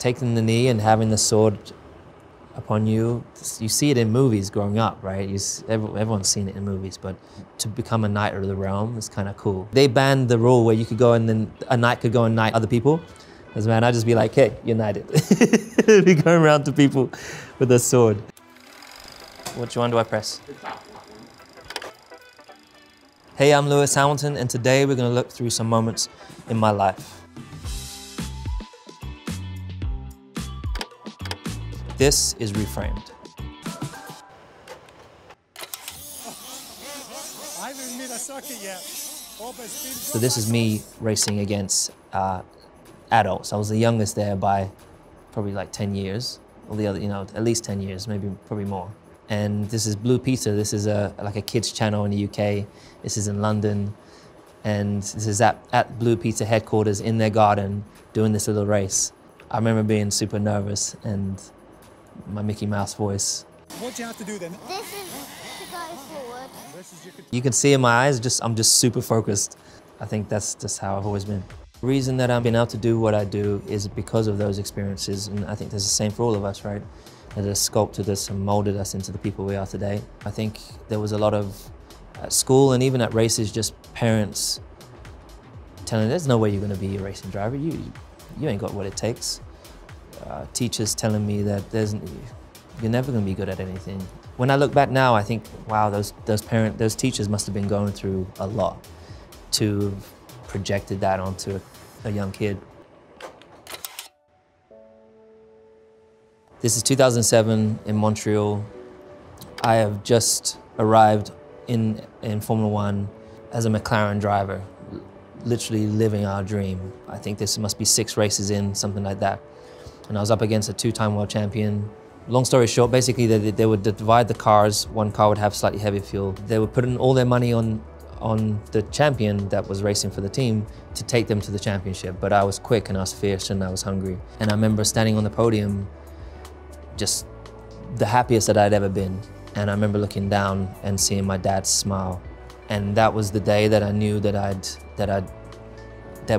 Taking the knee and having the sword upon you, you see it in movies growing up, right? Everyone's seen it in movies, but to become a knight of the realm is kind of cool. They banned the rule where you could go and then a knight could go and knight other people. Because man, I'd just be like, hey, you're knighted. Be going around to people with a sword. Which one do I press? Hey, I'm Lewis Hamilton, and today we're going to look through some moments in my life. This is Reframed. I haven't made a circuit yet. So this is me racing against adults. I was the youngest there by probably like 10 years. All the other, at least 10 years, maybe probably more. And this is Blue Peter. This is like a kids channel in the UK. This is in London. And this is at Blue Peter headquarters in their garden doing this little race. I remember being super nervous and my Mickey Mouse voice. What do you have to do then? This is to go forward. You can see in my eyes, I'm just super focused. I think that's just how I've always been. The reason that I've been able to do what I do is because of those experiences, and I think that's the same for all of us, right? That has sculpted us and molded us into the people we are today. I think there was a lot of, at school and even at races, just parents telling, there's no way you're gonna be a racing driver. You ain't got what it takes. Teachers telling me that you're never gonna be good at anything. When I look back now, I think, wow, those teachers must have been going through a lot to have projected that onto a young kid. This is 2007 in Montreal. I have just arrived in Formula One as a McLaren driver, literally living our dream. I think this must be 6 races in, something like that. And I was up against a 2-time world champion. Long story short, basically they would divide the cars. One car would have slightly heavier fuel. They would put in all their money on the champion that was racing for the team to take them to the championship. But I was quick and I was fierce and I was hungry. And I remember standing on the podium, just the happiest that I'd ever been. And I remember looking down and seeing my dad smile. And that was the day that I knew that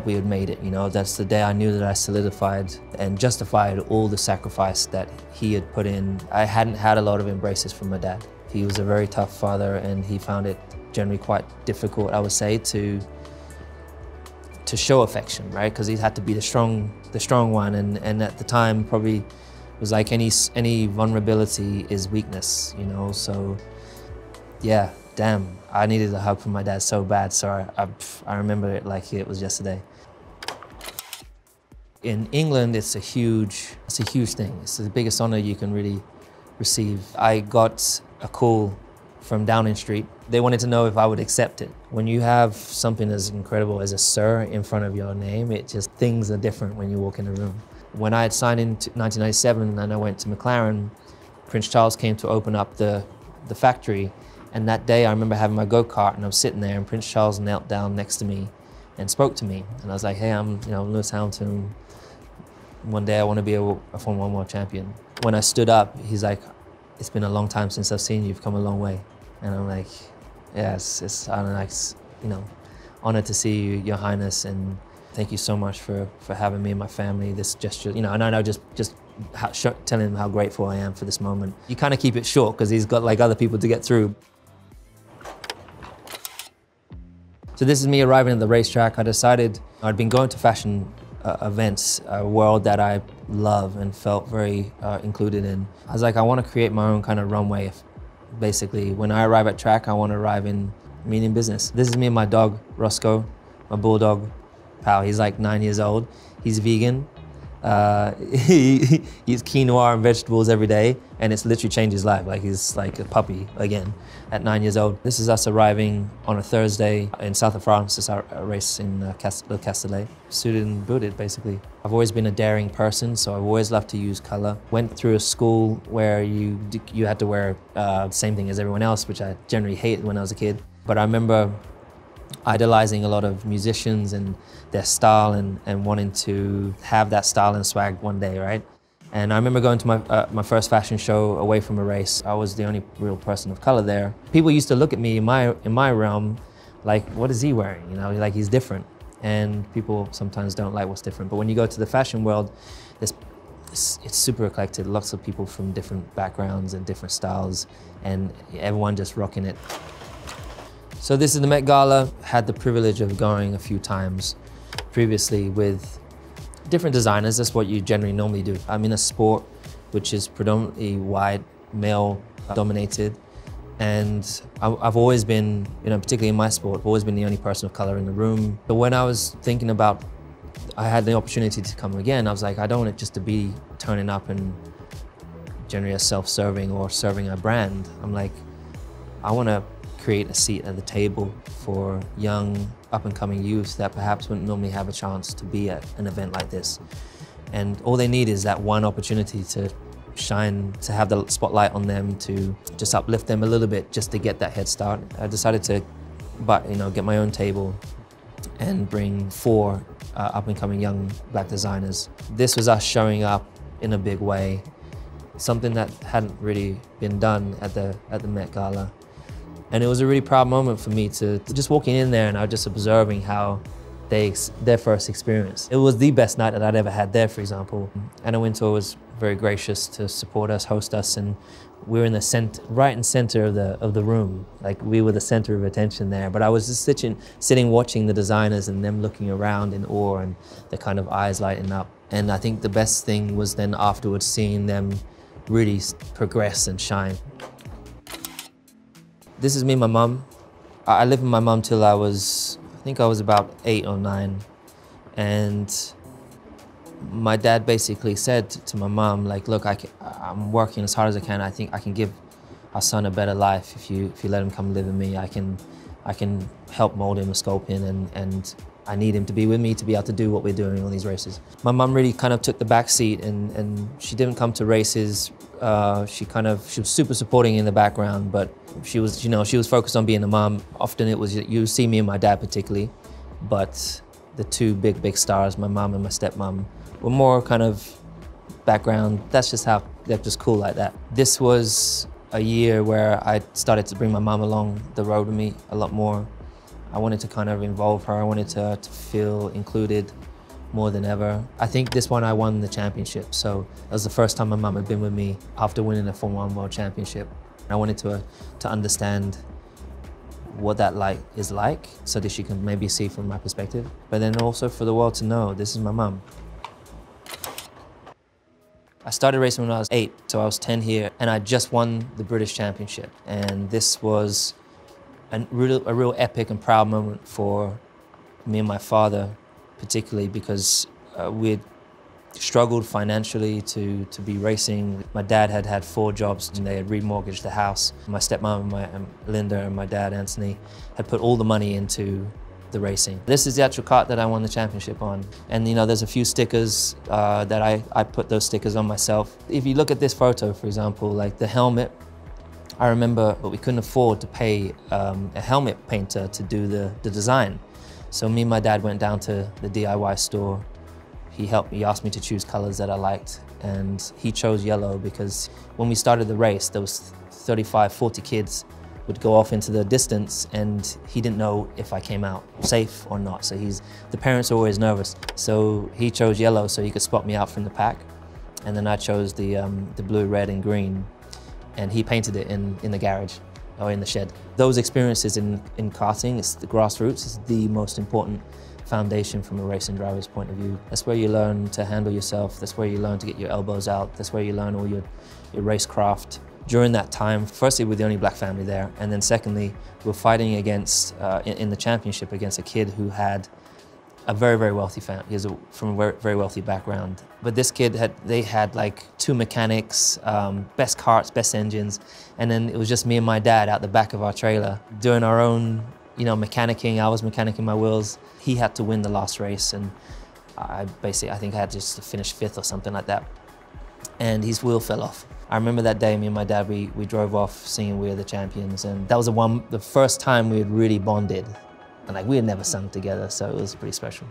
we had made it, That's the day I knew that I solidified and justified all the sacrifice that he had put in. I hadn't had a lot of embraces from my dad. He was a very tough father and he found it generally quite difficult, I would say, to show affection, right? Because he had to be the strong one, and at the time probably it was like any vulnerability is weakness, So yeah, damn, I needed a hug from my dad so bad. So I remember it like it was yesterday. In England, it's a huge thing. It's the biggest honor you can really receive. I got a call from Downing Street. They wanted to know if I would accept it. When you have something as incredible as a sir in front of your name, things are different when you walk in the room. When I had signed in 1997 and I went to McLaren, Prince Charles came to open up the factory. And that day I remember having my go-kart and I was sitting there and Prince Charles knelt down next to me and spoke to me. And I was like, hey, I'm Lewis Hamilton. One day I want to be a Formula 1 world champion. When I stood up, he's like, it's been a long time since I've seen you, you've come a long way. And I'm like, yeah, it's honored to see you, Your Highness, and thank you so much for having me and my family. This gesture, and I know just telling him how grateful I am for this moment. You kind of keep it short because he's got like other people to get through. So this is me arriving at the racetrack. I decided I'd been going to fashion events, a world that I love and felt very included in. I was like, I want to create my own kind of runway. Basically, when I arrive at track, I want to arrive in meaning business. This is me and my dog, Roscoe, my bulldog pal. He's like 9 years old. He's vegan. He eats quinoa and vegetables every day, and it's literally changed his life. Like he's like a puppy again at 9 years old. This is us arriving on a Thursday in south of France. It's our race in Le Castellet. Suited and booted, basically. I've always been a daring person, so I've always loved to use color. Went through a school where you had to wear the same thing as everyone else, which I generally hated when I was a kid. But I remember idolizing a lot of musicians and their style and wanting to have that style and swag one day, right? And I remember going to my first fashion show away from a race. I was the only real person of color there. People used to look at me in my realm like, what is he wearing? Like he's different. And people sometimes don't like what's different. But when you go to the fashion world, there's it's super eclectic, lots of people from different backgrounds and different styles, and everyone just rocking it. So this is the Met Gala. Had the privilege of going a few times previously with different designers. That's what you generally normally do. I'm in a sport which is predominantly white, male dominated, and I've always been, particularly in my sport, I've always been the only person of color in the room. But when I was thinking about, I had the opportunity to come again, I was like, I don't want it just to be turning up and generally a self-serving or serving a brand. I'm like, I want to create a seat at the table for young, up-and-coming youth that perhaps wouldn't normally have a chance to be at an event like this. And all they need is that one opportunity to shine, to have the spotlight on them, to just uplift them a little bit, just to get that head start. I decided to get my own table and bring 4 up-and-coming young black designers. This was us showing up in a big way, something that hadn't really been done at the Met Gala. And it was a really proud moment for me to just walking in there, and I was just observing how their first experience. It was the best night that I'd ever had there, for example. Anna Wintour was very gracious to support us, host us, and we were in the center, right in center of the room. Like, we were the center of attention there. But I was just sitting watching the designers and them looking around in awe and the kind of eyes lighting up. And I think the best thing was then afterwards seeing them really progress and shine. This is me and my mum. I lived with my mum till I think I was about 8 or 9. And my dad basically said to my mum, like, look, I'm working as hard as I can. I think I can give our son a better life if you let him come live with me. I can help mold him, sculpt him, and I need him to be with me to be able to do what we're doing on these races. My mum really kind of took the back seat, and she didn't come to races. She was super supporting in the background, but she was focused on being a mom. Often it was, you see me and my dad particularly, but the 2 big stars, my mom and my stepmom, were more kind of background. That's just how, they're just cool like that. This was a year where I started to bring my mom along the road with me a lot more. I wanted to kind of involve her. I wanted her to feel included more than ever. I think this one I won the championship, so that was the first time my mum had been with me after winning the F1 World Championship. I wanted to understand what that is like, so that she can maybe see from my perspective, but then also for the world to know this is my mum. I started racing when I was 8, so I was 10 here, and I just won the British Championship. And this was a real epic and proud moment for me and my father, particularly because we had struggled financially to be racing. My dad had 4 jobs, and they had remortgaged the house. My stepmom, Linda, and my dad, Anthony, had put all the money into the racing. This is the actual kart that I won the championship on. And there's a few stickers that I put those stickers on myself. If you look at this photo, for example, like the helmet, I remember, but we couldn't afford to pay a helmet painter to do the design. So me and my dad went down to the DIY store. He asked me to choose colors that I liked, and he chose yellow because when we started the race, there was 35, 40 kids would go off into the distance, and he didn't know if I came out safe or not. So the parents are always nervous. So he chose yellow so he could spot me out from the pack. And then I chose the blue, red, and green, and he painted it in the garage or in the shed. Those experiences in karting, it's the grassroots, is the most important foundation from a racing driver's point of view. That's where you learn to handle yourself. That's where you learn to get your elbows out. That's where you learn all your racecraft. During that time, firstly, we're the only black family there, and then secondly, we're fighting against, in the championship, against a kid who had a very, very wealthy family. He was from a very, very wealthy background. But this kid they had like 2 mechanics, best karts, best engines, and then it was just me and my dad out the back of our trailer doing our own, mechanicking. I was mechanicking my wheels. He had to win the last race, and I think I had just to finish 5th or something like that. And his wheel fell off. I remember that day, me and my dad, we drove off singing "We're the Champions," and that was the first time we had really bonded. And like, we had never sung together, so it was pretty special.